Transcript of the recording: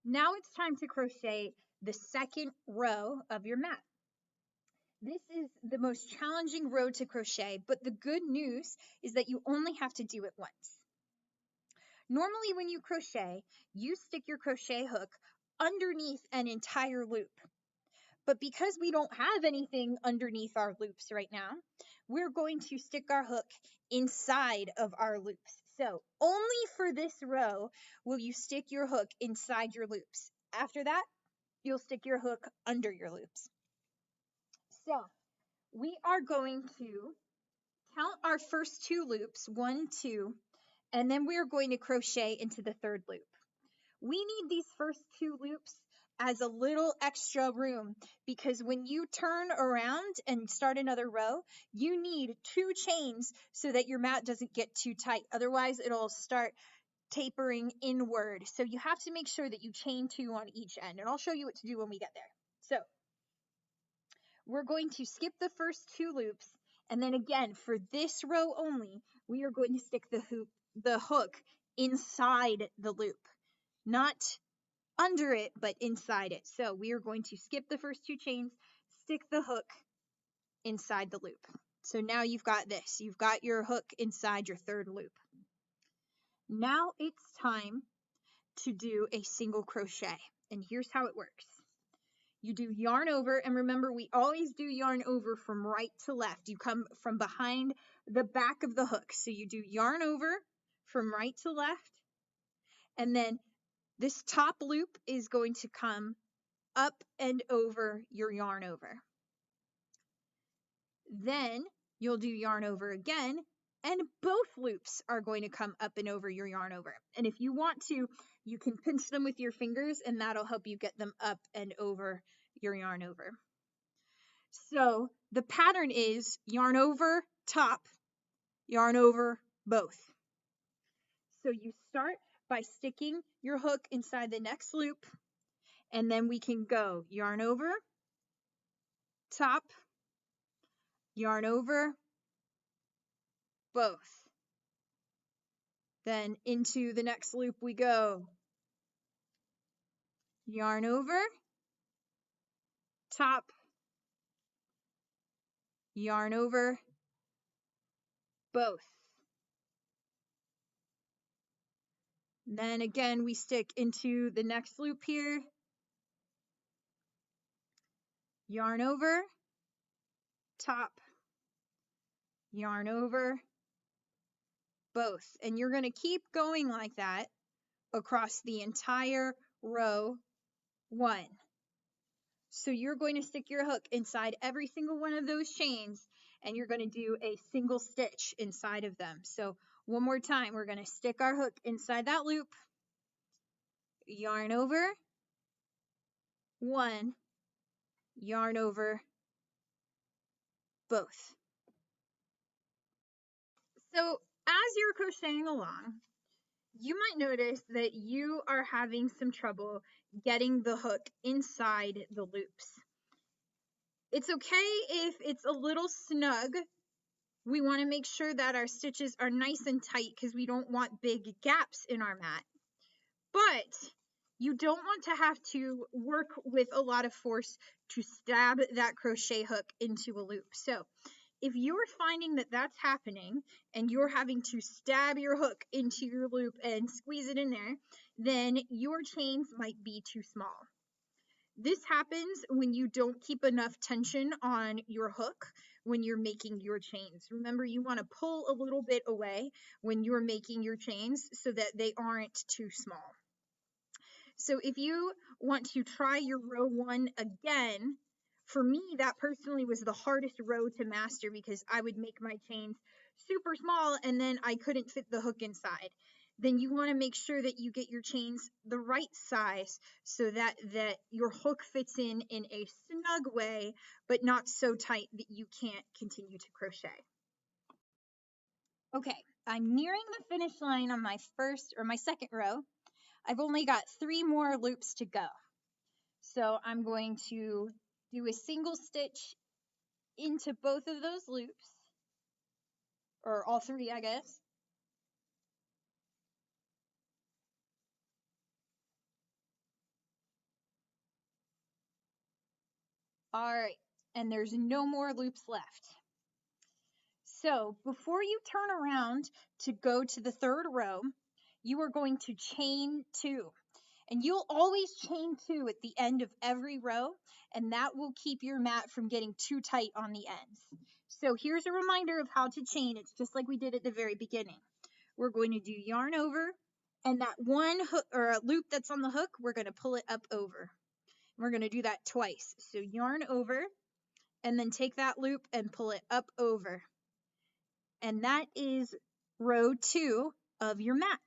Now it's time to crochet the second row of your mat. This is the most challenging row to crochet, but the good news is that you only have to do it once. Normally when you crochet, you stick your crochet hook underneath an entire loop. But because we don't have anything underneath our loops right now, we're going to stick our hook inside of our loops. So only for this row will you stick your hook inside your loops. After that, you'll stick your hook under your loops. So we are going to count our first two loops, 1, 2, and then we are going to crochet into the third loop. We need these first two loops as a little extra room because when you turn around and start another row, you need 2 chains so that your mat doesn't get too tight. Otherwise, it'll start tapering inward. So you have to make sure that you chain 2 on each end, and I'll show you what to do when we get there. So we're going to skip the first 2 loops, and then again, for this row only, we are going to stick the hook inside the loop. Not under it, but inside it. So we are going to skip the first 2 chains, stick the hook inside the loop. So now you've got this. You've got your hook inside your third loop. Now it's time to do a single crochet. And here's how it works. You do yarn over, and remember we always do yarn over from right to left. You come from behind the back of the hook. So you do yarn over from right to left, and then this top loop is going to come up and over your yarn over. Then you'll do yarn over again, and both loops are going to come up and over your yarn over. And if you want to, you can pinch them with your fingers, and that'll help you get them up and over your yarn over. So the pattern is yarn over, top, yarn over, both. So you start by sticking your hook inside the next loop, and then we can go yarn over, top, yarn over, both. Then into the next loop we go. Yarn over, top, yarn over, both. Then again we stick into the next loop here. Yarn over, top, yarn over, both. And you're going to keep going like that across the entire row 1. So you're going to stick your hook inside every single one of those chains, and you're going to do a single stitch inside of them. So one more time, we're going to stick our hook inside that loop, yarn over, 1, yarn over, both. So as you're crocheting along, you might notice that you are having some trouble getting the hook inside the loops. It's okay if it's a little snug. We want to make sure that our stitches are nice and tight because we don't want big gaps in our mat. But you don't want to have to work with a lot of force to stab that crochet hook into a loop. So if you're finding that that's happening and you're having to stab your hook into your loop and squeeze it in there, then your chains might be too small. This happens when you don't keep enough tension on your hook when you're making your chains. Remember, you want to pull a little bit away when you're making your chains so that they aren't too small. So if you want to try your row 1 again, for me, that personally was the hardest row to master because I would make my chains super small and then I couldn't fit the hook inside. Then you want to make sure that you get your chains the right size so that your hook fits in a snug way, but not so tight that you can't continue to crochet. Okay, I'm nearing the finish line on my second row. I've only got 3 more loops to go. So I'm going to do a single stitch into both of those loops, or all 3, I guess. All right, and there's no more loops left. So before you turn around to go to the third row, you are going to chain 2. And you'll always chain 2 at the end of every row, and that will keep your mat from getting too tight on the ends. So here's a reminder of how to chain. It's just like we did at the very beginning. We're going to do yarn over, and that one hook or a loop that's on the hook, we're going to pull it up over. We're going to do that twice. So yarn over, and then take that loop and pull it up over. And that is row 2 of your mat.